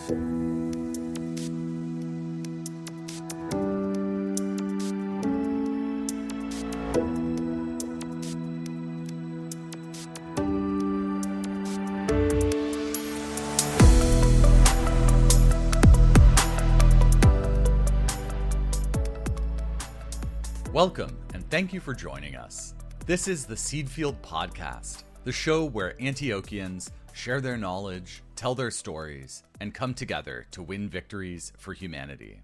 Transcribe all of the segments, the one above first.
Welcome, and thank you for joining us. This is the Seedfield Podcast, the show where Antiochians share their knowledge, tell their stories, and come together to win victories for humanity.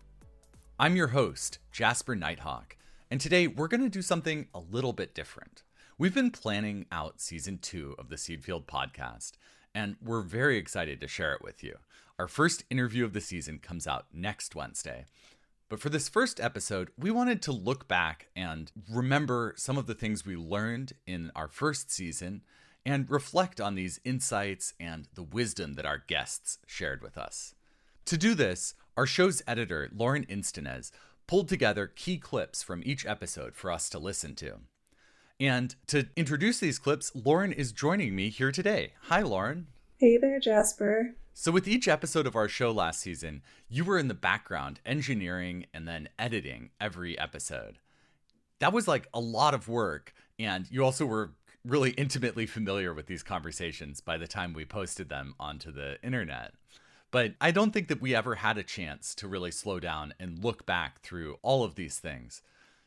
I'm your host, Jasper Nighthawk, and today we're going to do something a little bit different. We've been planning out Season 2 of the Seedfield Podcast, and we're very excited to share it with you. Our first interview of the season comes out next Wednesday. But for this first episode, we wanted to look back and remember some of the things we learned in our first season and reflect on these insights and the wisdom that our guests shared with us. To do this, our show's editor, Lauren Instenes, pulled together key clips from each episode for us to listen to. And to introduce these clips, Lauren is joining me here today. Hi, Lauren. Hey there, Jasper. So with each episode of our show last season, you were in the background engineering and then editing every episode. That was like a lot of work, and you also were really intimately familiar with these conversations by the time we posted them onto the internet. But I don't think that we ever had a chance to really slow down and look back through all of these things.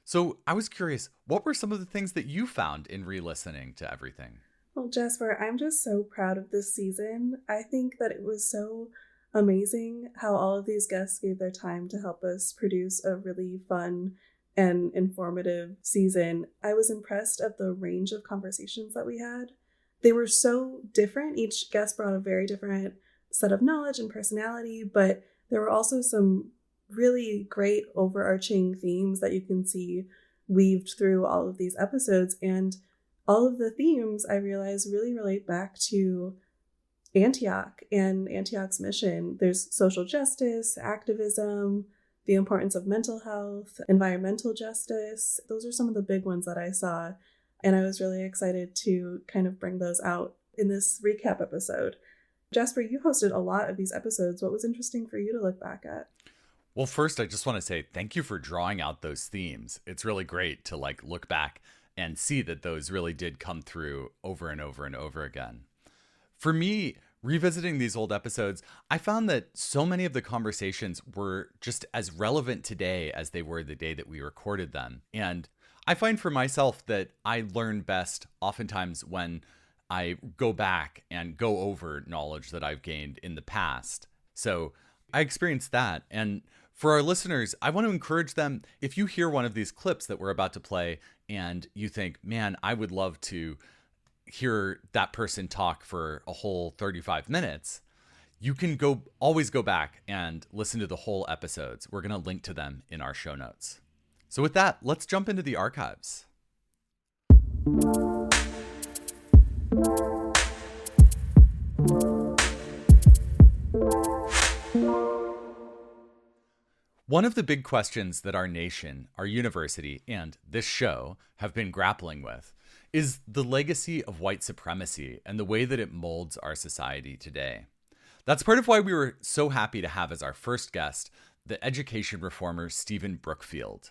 So I was curious, what were some of the things that you found in re-listening to everything? Well, Jasper, I'm just so proud of this season. I think that it was so amazing how all of these guests gave their time to help us produce a really fun and informative season. I was impressed at the range of conversations that we had. They were so different. Each guest brought a very different set of knowledge and personality, but there were also some really great overarching themes that you can see weaved through all of these episodes. And all of the themes, I realize, really relate back to Antioch and Antioch's mission. There's social justice, activism, the importance of mental health, environmental justice. Those are some of the big ones that I saw, and I was really excited to kind of bring those out in this recap episode. Jasper, you hosted a lot of these episodes. What was interesting for you to look back at? Well, first, I just want to say thank you for drawing out those themes. It's really great to look back and see that those really did come through over and over and over again. For me, revisiting these old episodes, I found that so many of the conversations were just as relevant today as they were the day that we recorded them. And I find for myself that I learn best oftentimes when I go back and go over knowledge that I've gained in the past. So I experienced that. And for our listeners, I want to encourage them, if you hear one of these clips that we're about to play and you think, man, I would love to hear that person talk for a whole 35 minutes, you can always go back and listen to the whole episodes. We're going to link to them in our show notes. So with that, let's jump into the archives. One of the big questions that our nation, our university, and this show have been grappling with is the legacy of white supremacy and the way that it molds our society today. That's part of why we were so happy to have as our first guest the education reformer Stephen Brookfield.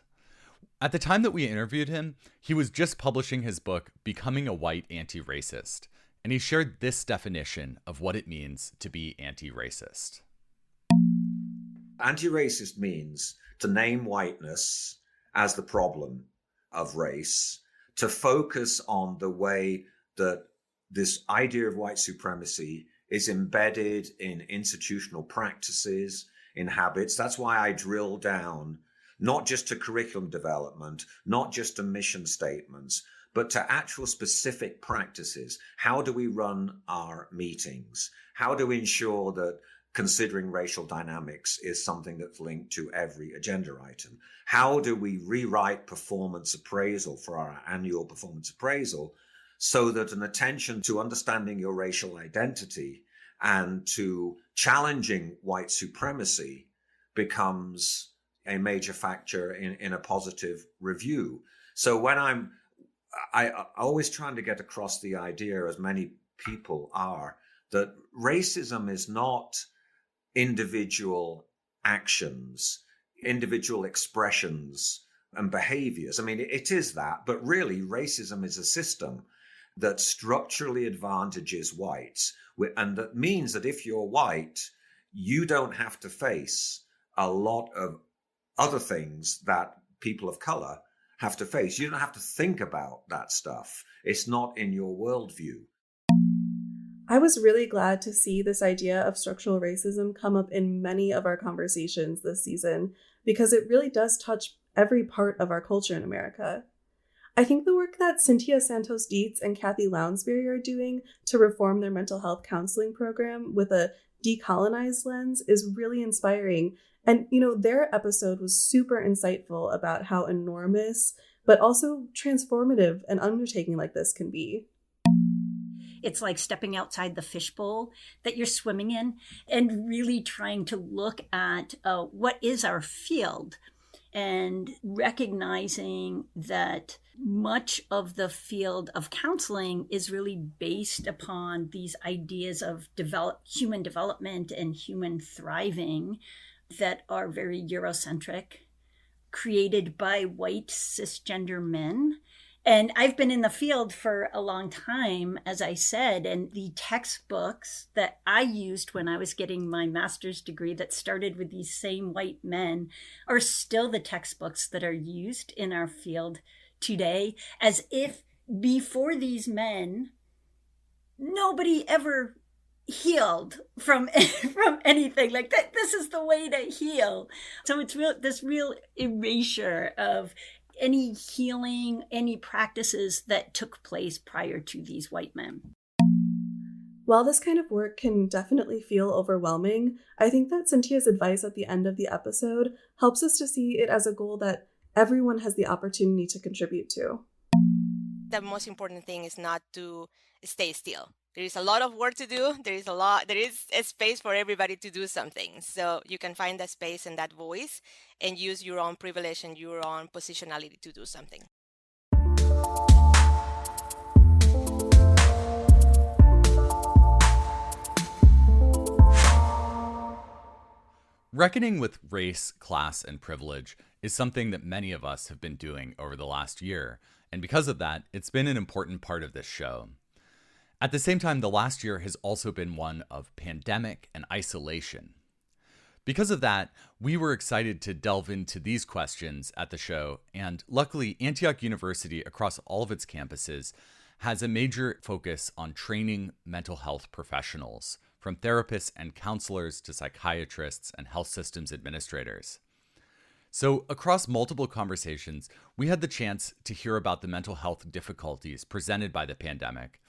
At the time that we interviewed him, he was just publishing his book, Becoming a White Anti-Racist, and he shared this definition of what it means to be anti-racist. Anti-racist means to name whiteness as the problem of race, to focus on the way that this idea of white supremacy is embedded in institutional practices, in habits. That's why I drill down not just to curriculum development, not just to mission statements, but to actual specific practices. How do we run our meetings? How do we ensure that considering racial dynamics is something that's linked to every agenda item? How do we rewrite performance appraisal for our annual performance appraisal so that an attention to understanding your racial identity and to challenging white supremacy becomes a major factor in a positive review? So when I always trying to get across the idea, as many people are, that racism is not individual actions, individual expressions and behaviors. I mean, it is that, but really racism is a system that structurally advantages whites. And that means that if you're white, you don't have to face a lot of other things that people of color have to face. You don't have to think about that stuff. It's not in your worldview. I was really glad to see this idea of structural racism come up in many of our conversations this season, because it really does touch every part of our culture in America. I think the work that Cynthia Santos Dietz and Kathy Lounsbury are doing to reform their mental health counseling program with a decolonize lens is really inspiring. And, their episode was super insightful about how enormous, but also transformative an undertaking like this can be. It's like stepping outside the fishbowl that you're swimming in and really trying to look at what is our field, and recognizing that much of the field of counseling is really based upon these ideas of human development and human thriving that are very Eurocentric, created by white cisgender men. And I've been in the field for a long time, as I said, and the textbooks that I used when I was getting my master's degree that started with these same white men are still the textbooks that are used in our field today, as if before these men, nobody ever healed from anything like that. This is the way to heal. So it's this real erasure of any healing, any practices that took place prior to these white men. While this kind of work can definitely feel overwhelming, I think that Cynthia's advice at the end of the episode helps us to see it as a goal that everyone has the opportunity to contribute to. The most important thing is not to stay still. There is a lot of work to do. There is a space for everybody to do something. So you can find that space and that voice and use your own privilege and your own positionality to do something. Reckoning with race, class, and privilege is something that many of us have been doing over the last year. And because of that, it's been an important part of this show. At the same time, the last year has also been one of pandemic and isolation. Because of that, we were excited to delve into these questions at the show, and luckily, Antioch University, across all of its campuses, has a major focus on training mental health professionals, from therapists and counselors to psychiatrists and health systems administrators. So, across multiple conversations, we had the chance to hear about the mental health difficulties presented by the pandemic,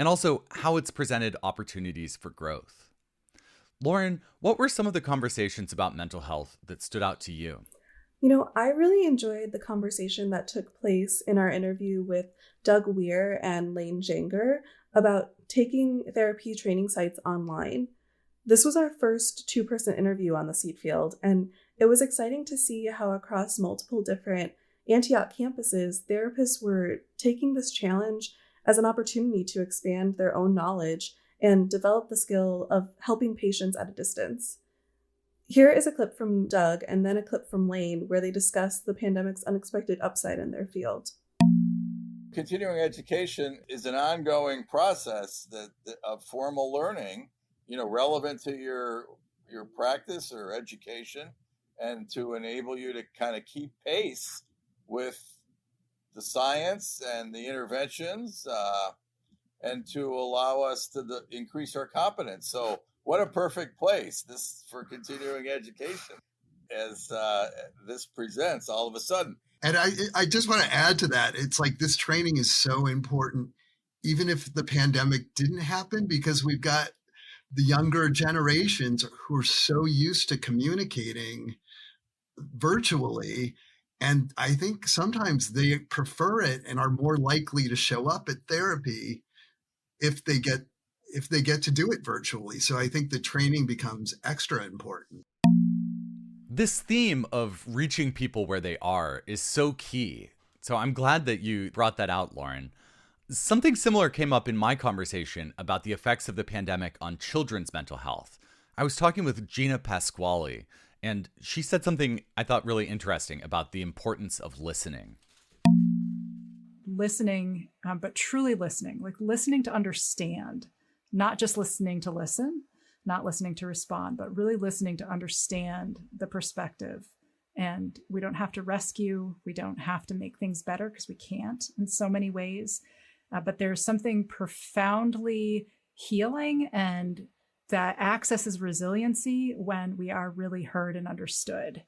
and also how it's presented opportunities for growth. Lauren, what were some of the conversations about mental health that stood out to you? I really enjoyed the conversation that took place in our interview with Doug Weir and Lane Janger about taking therapy training sites online. This was our first two-person interview on the seed field, and it was exciting to see how across multiple different Antioch campuses, therapists were taking this challenge as an opportunity to expand their own knowledge and develop the skill of helping patients at a distance. Here is a clip from Doug and then a clip from Lane where they discuss the pandemic's unexpected upside in their field. Continuing education is an ongoing process of formal learning, relevant to your practice or education, and to enable you to kind of keep pace with the science and the interventions, and to allow us to increase our competence. So what a perfect place this for continuing education as this presents all of a sudden. And I just want to add to that. It's like this training is so important, even if the pandemic didn't happen, because we've got the younger generations who are so used to communicating virtually. And I think sometimes they prefer it and are more likely to show up at therapy if they get to do it virtually. So I think the training becomes extra important. This theme of reaching people where they are is so key. So I'm glad that you brought that out, Lauren. Something similar came up in my conversation about the effects of the pandemic on children's mental health. I was talking with Gina Pasquale, and she said something I thought really interesting about the importance of listening. Listening, but truly listening, like listening to understand, not just listening to listen, not listening to respond, but really listening to understand the perspective. And we don't have to rescue, we don't have to make things better because we can't in so many ways. But there's something profoundly healing and that accesses resiliency when we are really heard and understood.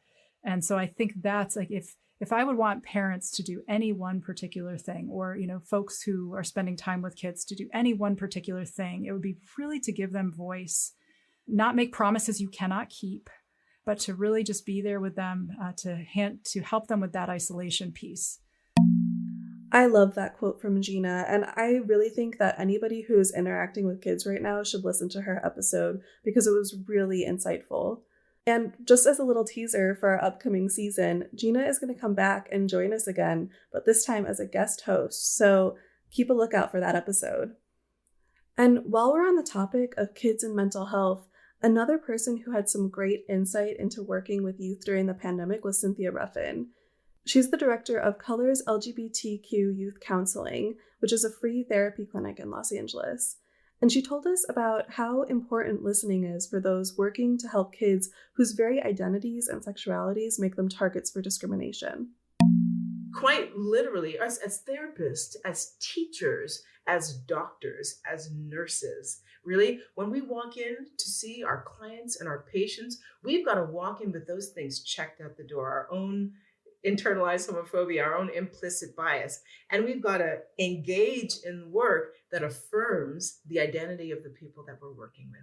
And so I think that's like, if I would want parents to do any one particular thing, or, folks who are spending time with kids to do any one particular thing, it would be really to give them voice, not make promises you cannot keep, but to really just be there with them, to help them with that isolation piece. I love that quote from Gina, and I really think that anybody who is interacting with kids right now should listen to her episode because it was really insightful. And just as a little teaser for our upcoming season, Gina is going to come back and join us again, but this time as a guest host, so keep a lookout for that episode. And while we're on the topic of kids and mental health, another person who had some great insight into working with youth during the pandemic was Cynthia Ruffin. She's the director of Colors LGBTQ Youth Counseling, which is a free therapy clinic in Los Angeles. And she told us about how important listening is for those working to help kids whose very identities and sexualities make them targets for discrimination. Quite literally, us as therapists, as teachers, as doctors, as nurses, really, when we walk in to see our clients and our patients, we've got to walk in with those things checked out the door, our own internalized homophobia, our own implicit bias. And we've got to engage in work that affirms the identity of the people that we're working with,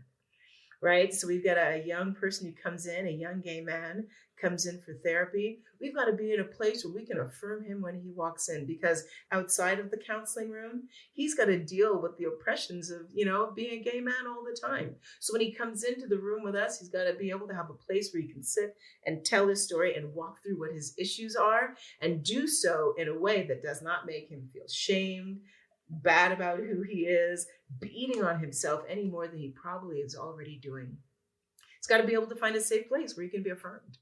right? So we've got a young person who comes in, a young gay man comes in for therapy. We've got to be in a place where we can affirm him when he walks in, because outside of the counseling room, he's got to deal with the oppressions of, being a gay man all the time. So when he comes into the room with us, he's got to be able to have a place where he can sit and tell his story and walk through what his issues are, and do so in a way that does not make him feel shamed, bad about who he is, beating on himself any more than he probably is already doing. He's got to be able to find a safe place where he can be affirmed.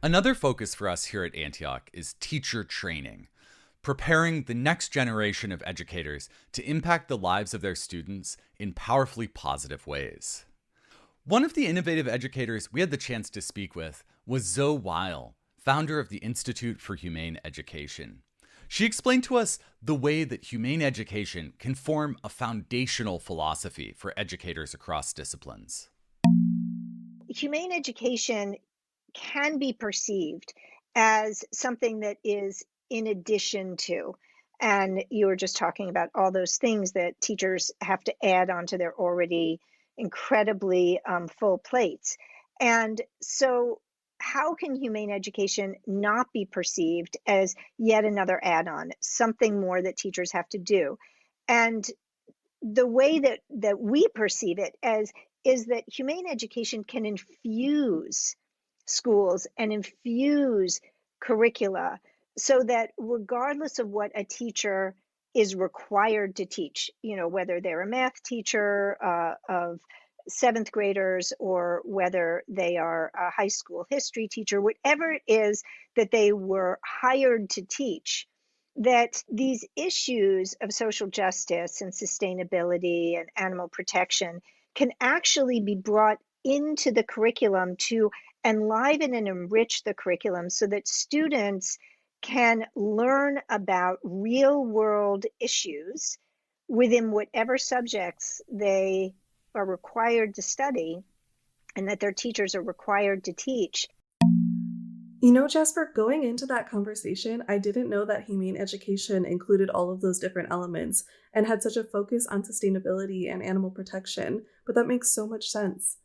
Another focus for us here at Antioch is teacher training, preparing the next generation of educators to impact the lives of their students in powerfully positive ways. One of the innovative educators we had the chance to speak with was Zoe Weil, founder of the Institute for Humane Education. She explained to us the way that humane education can form a foundational philosophy for educators across disciplines. Humane education can be perceived as something that is in addition to, and you were just talking about all those things that teachers have to add onto their already incredibly full plates. And so how can humane education not be perceived as yet another add-on, something more that teachers have to do? And the way that we perceive it as is that humane education can infuse schools and infuse curricula so that regardless of what a teacher is required to teach, whether they're a math teacher of seventh graders or whether they are a high school history teacher, whatever it is that they were hired to teach, that these issues of social justice and sustainability and animal protection can actually be brought into the curriculum to enliven and enrich the curriculum so that students can learn about real world issues within whatever subjects they are required to study and that their teachers are required to teach. Jasper, going into that conversation, I didn't know that humane education included all of those different elements and had such a focus on sustainability and animal protection, but that makes so much sense.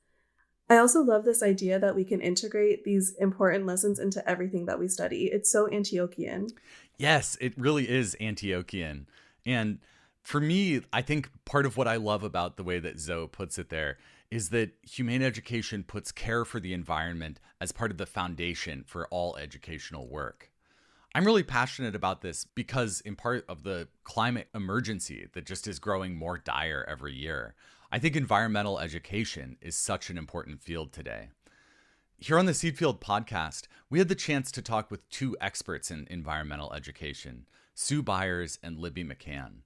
I also love this idea that we can integrate these important lessons into everything that we study. It's so Antiochian. Yes, it really is Antiochian. And for me, I think part of what I love about the way that Zoe puts it there is that humane education puts care for the environment as part of the foundation for all educational work. I'm really passionate about this because in part of the climate emergency that just is growing more dire every year, I think environmental education is such an important field today. Here on the Seed Field podcast, we had the chance to talk with two experts in environmental education, Sue Byers and Libby McCann.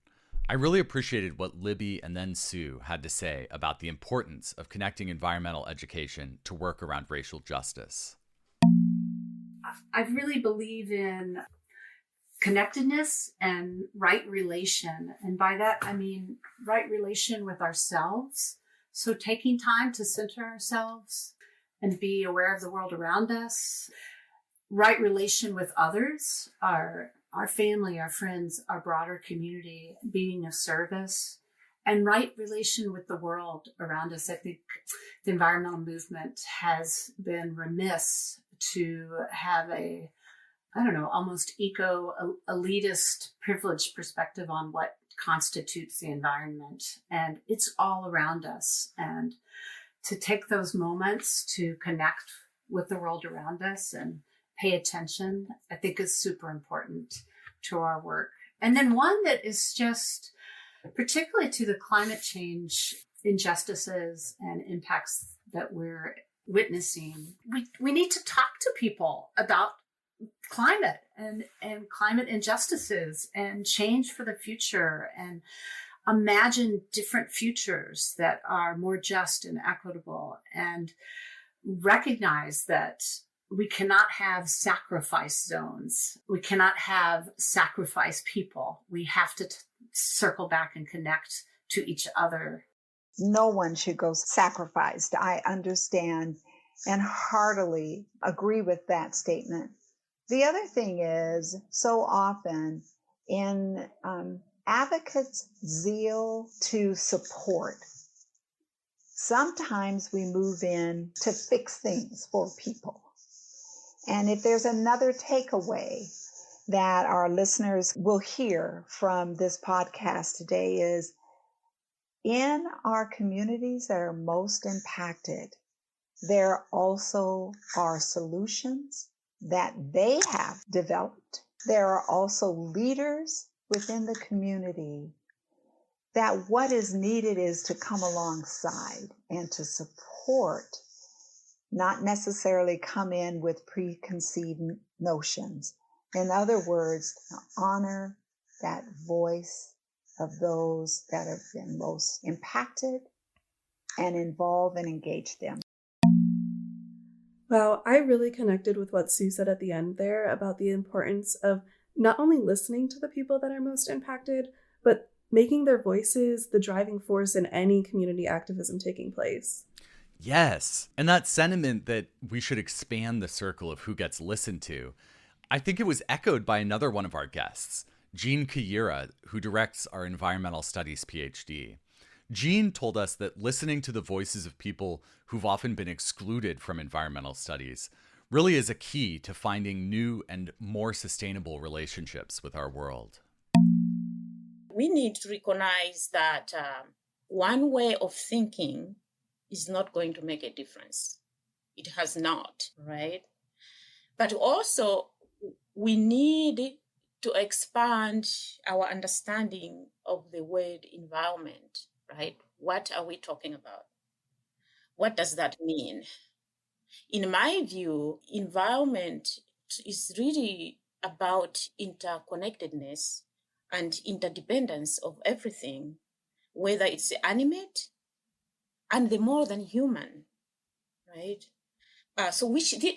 I really appreciated what Libby and then Sue had to say about the importance of connecting environmental education to work around racial justice. I really believe in connectedness and right relation. And by that, I mean right relation with ourselves. So taking time to center ourselves and be aware of the world around us. Right relation with others, our family, our friends, our broader community, being of service. And right relation with the world around us. I think the environmental movement has been remiss to have almost eco-elitist privileged perspective on what constitutes the environment. And it's all around us. And to take those moments to connect with the world around us and pay attention, I think is super important to our work. And then one that is just, particularly to the climate change injustices and impacts that we're witnessing, we need to talk to people about climate and climate injustices and change for the future and imagine different futures that are more just and equitable, and recognize that we cannot have sacrifice zones. We cannot have sacrifice people. We have to circle back and connect to each other. No one should go sacrificed. I understand and heartily agree with that statement. The other thing is, so often in advocates' zeal to support, sometimes we move in to fix things for people. And if there's another takeaway that our listeners will hear from this podcast today is, in our communities that are most impacted, there also are solutions that they have developed. There are also leaders within the community that what is needed is to come alongside and to support, not necessarily come in with preconceived notions. In other words, honor that voice of those that have been most impacted and involve and engage them. Wow, I really connected with what Sue said at the end there about the importance of not only listening to the people that are most impacted, but making their voices the driving force in any community activism taking place. Yes. And that sentiment that we should expand the circle of who gets listened to, I think it was echoed by another one of our guests, Jean Kayira, who directs our environmental studies PhD. Jean told us that listening to the voices of people who've often been excluded from environmental studies really is a key to finding new and more sustainable relationships with our world. We need to recognize that one way of thinking is not going to make a difference. It has not, right? But also, we need to expand our understanding of the word environment, right? What are we talking about? What does that mean? In my view, environment is really about interconnectedness and interdependence of everything, whether it's animate and the more than human, right?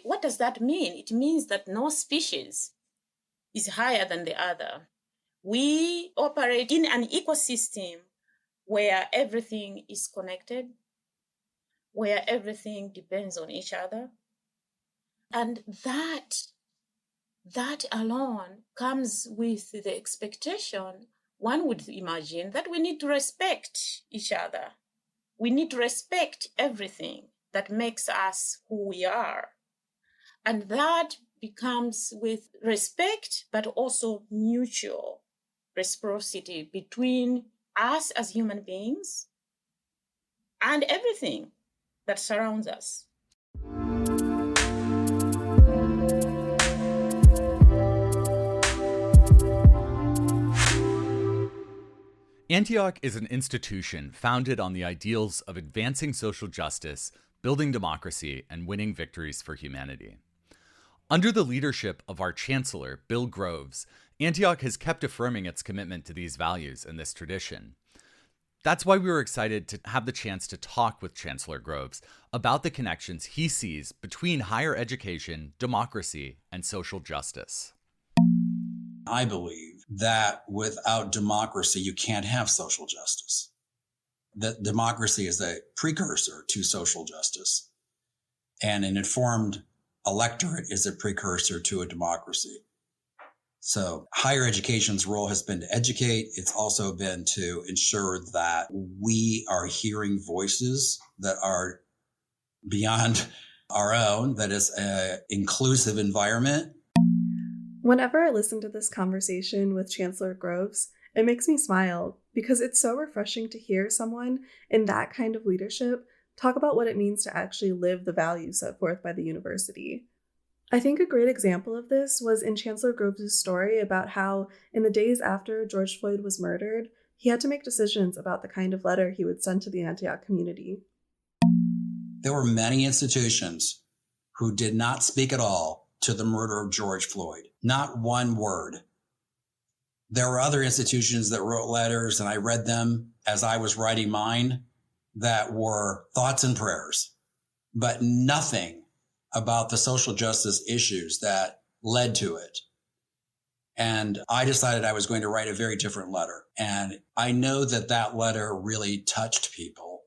What does that mean? It means that no species is higher than the other. We operate in an ecosystem where everything is connected, where everything depends on each other. And that alone comes with the expectation, one would imagine, that we need to respect each other. We need to respect everything that makes us who we are. And that becomes with respect, but also mutual reciprocity between us as human beings and everything that surrounds us. Antioch is an institution founded on the ideals of advancing social justice, building democracy, and winning victories for humanity. Under the leadership of our chancellor, Bill Groves, Antioch has kept affirming its commitment to these values and this tradition. That's why we were excited to have the chance to talk with Chancellor Groves about the connections he sees between higher education, democracy, and social justice. I believe that without democracy, you can't have social justice. That democracy is a precursor to social justice, and an informed electorate is a precursor to a democracy. So higher education's role has been to educate. It's also been to ensure that we are hearing voices that are beyond our own, that is an inclusive environment. Whenever I listen to this conversation with Chancellor Groves, it makes me smile because it's so refreshing to hear someone in that kind of leadership talk about what it means to actually live the values set forth by the university. I think a great example of this was in Chancellor Groves' story about how, in the days after George Floyd was murdered, he had to make decisions about the kind of letter he would send to the Antioch community. There were many institutions who did not speak at all to the murder of George Floyd. Not one word. There were other institutions that wrote letters, and I read them as I was writing mine, that were thoughts and prayers, but nothing about the social justice issues that led to it. And I decided I was going to write a very different letter. And I know that that letter really touched people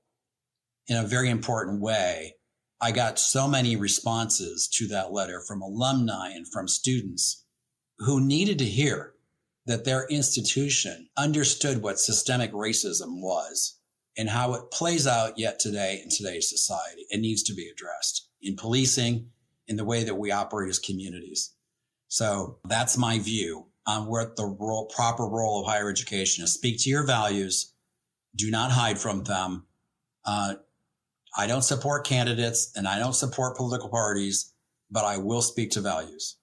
in a very important way. I got so many responses to that letter from alumni and from students who needed to hear that their institution understood what systemic racism was and how it plays out yet today in today's society. It needs to be addressed in policing, in the way that we operate as communities. So that's my view on what the proper role of higher education is. Speak to your values. Do not hide from them. I don't support candidates and I don't support political parties, but I will speak to values.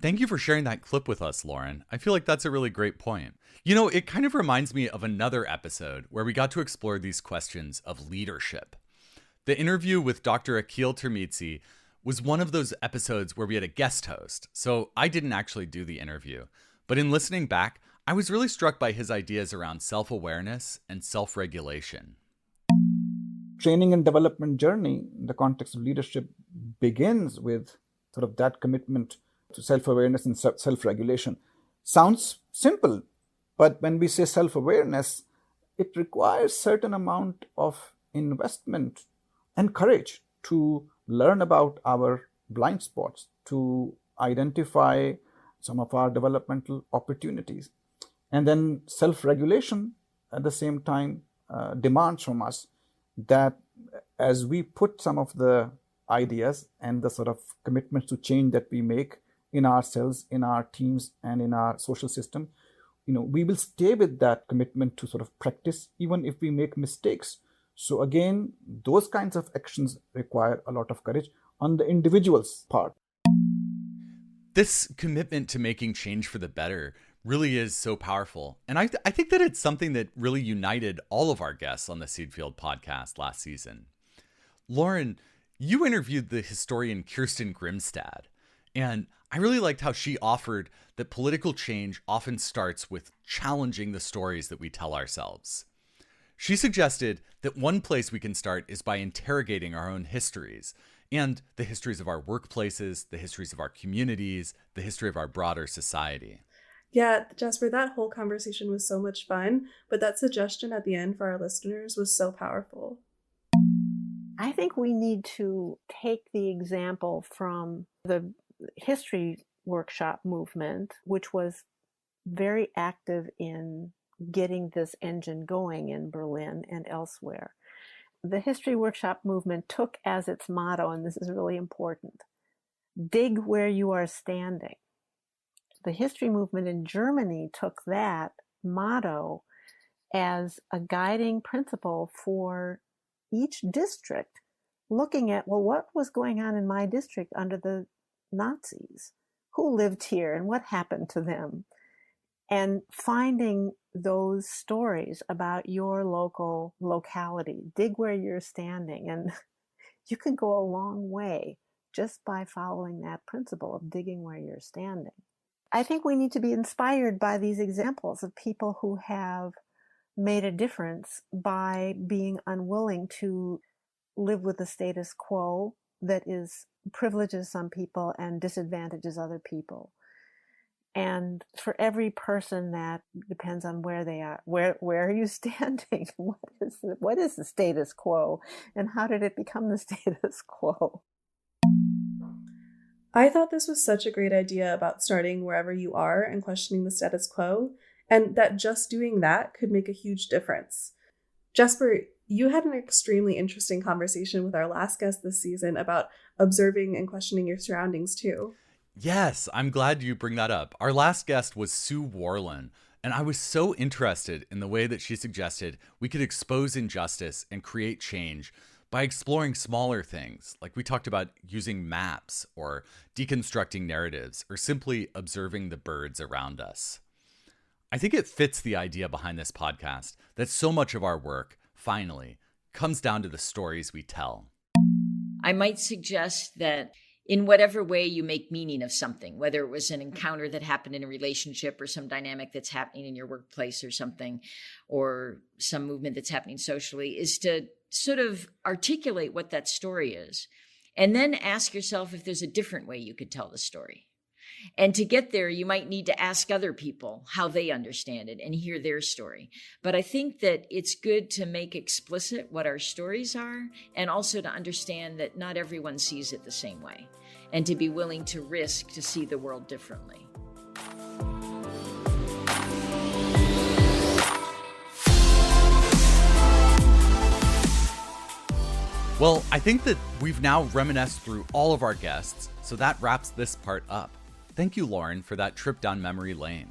Thank you for sharing that clip with us, Lauren. I feel like that's a really great point. You know, it kind of reminds me of another episode where we got to explore these questions of leadership. The interview with Dr. Akil Termitsi was one of those episodes where we had a guest host, so I didn't actually do the interview. But in listening back, I was really struck by his ideas around self-awareness and self-regulation. Training and development journey in the context of leadership begins with sort of that commitment to self-awareness and self-regulation. Sounds simple, but when we say self-awareness, it requires certain amount of investment and courage to learn about our blind spots, to identify some of our developmental opportunities. And then self-regulation at the same time demands from us that as we put some of the ideas and the sort of commitments to change that we make in ourselves, in our teams, and in our social system, we will stay with that commitment to sort of practice, even if we make mistakes. So again, those kinds of actions require a lot of courage on the individual's part. This commitment to making change for the better really is so powerful. And I think that it's something that really united all of our guests on the Seedfield podcast last season. Lauren, you interviewed the historian Kirsten Grimstad, and I really liked how she offered that political change often starts with challenging the stories that we tell ourselves. She suggested that one place we can start is by interrogating our own histories and the histories of our workplaces, the histories of our communities, the history of our broader society. Yeah, Jasper, that whole conversation was so much fun, but that suggestion at the end for our listeners was so powerful. I think we need to take the example from the history workshop movement, which was very active in getting this engine going in Berlin and elsewhere. The history workshop movement took as its motto, and this is really important, dig where you are standing. The history movement in Germany took that motto as a guiding principle for each district, looking at, well, what was going on in my district under the Nazis? Who lived here and what happened to them? and finding those stories about your local locality. Dig where you're standing, and you can go a long way just by following that principle of digging where you're standing. I think we need to be inspired by these examples of people who have made a difference by being unwilling to live with the status quo that privileges some people and disadvantages other people. And for every person, that depends on where they are. Where are you standing? What is the status quo? And how did it become the status quo? I thought this was such a great idea about starting wherever you are and questioning the status quo, and that just doing that could make a huge difference. Jasper, you had an extremely interesting conversation with our last guest this season about observing and questioning your surroundings too. Yes, I'm glad you bring that up. Our last guest was Sue Warland, and I was so interested in the way that she suggested we could expose injustice and create change by exploring smaller things, like we talked about using maps or deconstructing narratives or simply observing the birds around us. I think it fits the idea behind this podcast that so much of our work, finally, comes down to the stories we tell. I might suggest that in whatever way you make meaning of something, whether it was an encounter that happened in a relationship or some dynamic that's happening in your workplace or something, or some movement that's happening socially, is to sort of articulate what that story is. And then ask yourself if there's a different way you could tell the story. And to get there, you might need to ask other people how they understand it and hear their story. But I think that it's good to make explicit what our stories are, and also to understand that not everyone sees it the same way, and to be willing to risk to see the world differently. Well, I think that we've now reminisced through all of our guests, so that wraps this part up. Thank you, Lauren, for that trip down memory lane.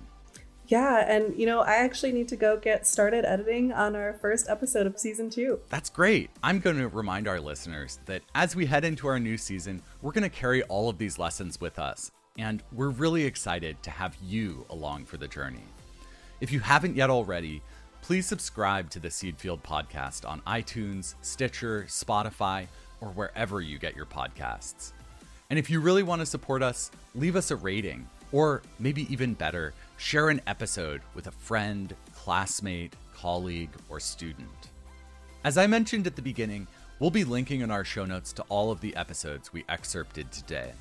Yeah, and I actually need to go get started editing on our first episode of season 2. That's great. I'm going to remind our listeners that as we head into our new season, we're going to carry all of these lessons with us, and we're really excited to have you along for the journey. If you haven't yet already, please subscribe to the Seedfield podcast on iTunes, Stitcher, Spotify, or wherever you get your podcasts. And if you really want to support us, leave us a rating, or maybe even better, share an episode with a friend, classmate, colleague, or student. As I mentioned at the beginning, we'll be linking in our show notes to all of the episodes we excerpted today.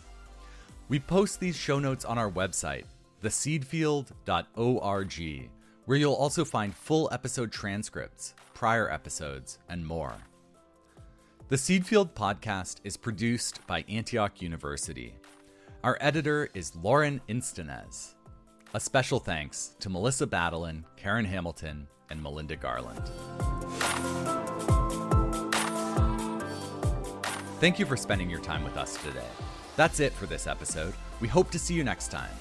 We post these show notes on our website, theseedfield.org, where you'll also find full episode transcripts, prior episodes, and more. The Seedfield podcast is produced by Antioch University. Our editor is Lauren Instenes. A special thanks to Melissa Badalin, Karen Hamilton, and Melinda Garland. Thank you for spending your time with us today. That's it for this episode. We hope to see you next time.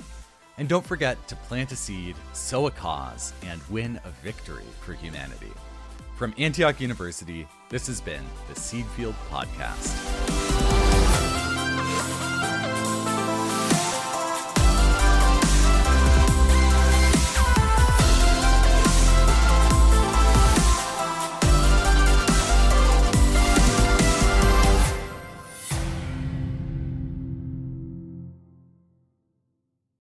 And don't forget to plant a seed, sow a cause, and win a victory for humanity. From Antioch University, this has been the Seedfield Podcast.